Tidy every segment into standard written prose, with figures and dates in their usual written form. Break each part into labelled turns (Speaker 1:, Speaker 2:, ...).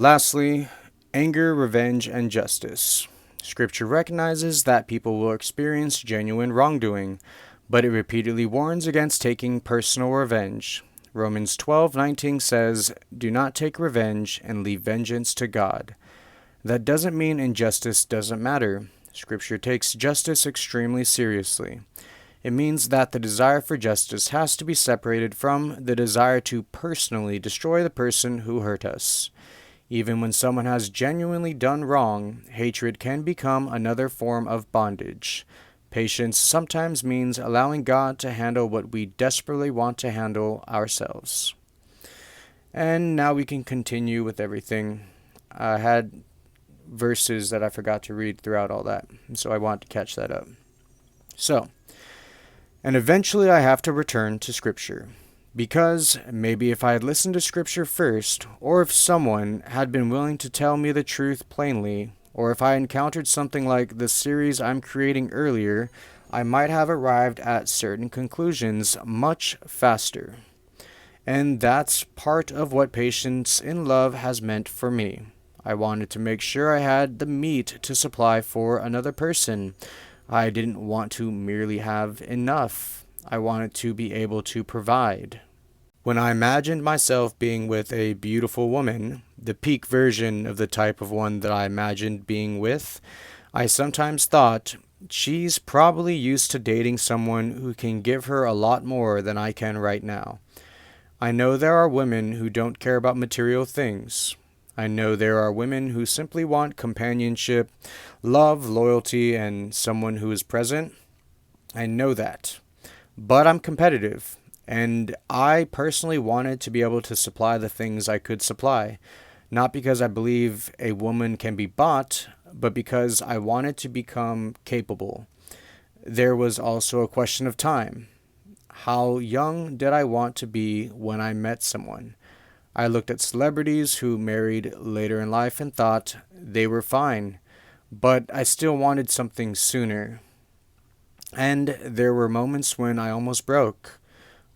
Speaker 1: Lastly, anger, revenge, and justice. Scripture recognizes that people will experience genuine wrongdoing, but it repeatedly warns against taking personal revenge. Romans 12:19 says, "Do not take revenge and leave vengeance to God." That doesn't mean injustice doesn't matter. Scripture takes justice extremely seriously. It means that the desire for justice has to be separated from the desire to personally destroy the person who hurt us. Even when someone has genuinely done wrong, hatred can become another form of bondage. Patience sometimes means allowing God to handle what we desperately want to handle ourselves. And now we can continue with everything. I had verses that I forgot to read throughout all that, so I want to catch that up. So, and eventually I have to return to Scripture. Because maybe if I had listened to Scripture first, or if someone had been willing to tell me the truth plainly, or if I encountered something like the series I'm creating earlier, I might have arrived at certain conclusions much faster. And that's part of what patience in love has meant for me. I wanted to make sure I had the meat to supply for another person. I didn't want to merely have enough. I wanted to be able to provide. When I imagined myself being with a beautiful woman, the peak version of the type of one that I imagined being with, I sometimes thought, she's probably used to dating someone who can give her a lot more than I can right now. I know there are women who don't care about material things. I know there are women who simply want companionship, love, loyalty, and someone who is present. I know that. But I'm competitive, and I personally wanted to be able to supply the things I could supply. Not because I believe a woman can be bought, but because I wanted to become capable. There was also a question of time. How young did I want to be when I met someone? I looked at celebrities who married later in life and thought they were fine, but I still wanted something sooner. And there were moments when I almost broke.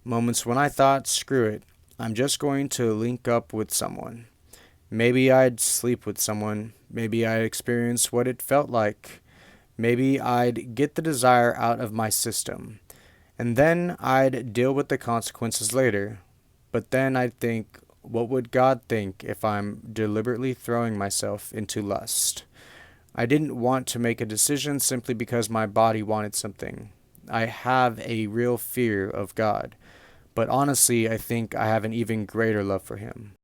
Speaker 1: Moments when I thought, screw it, I'm just going to link up with someone. Maybe I'd sleep with someone. Maybe I'd experience what it felt like. Maybe I'd get the desire out of my system. And then I'd deal with the consequences later. But then I'd think, what would God think if I'm deliberately throwing myself into lust? I didn't want to make a decision simply because my body wanted something. I have a real fear of God. But honestly, I think I have an even greater love for Him.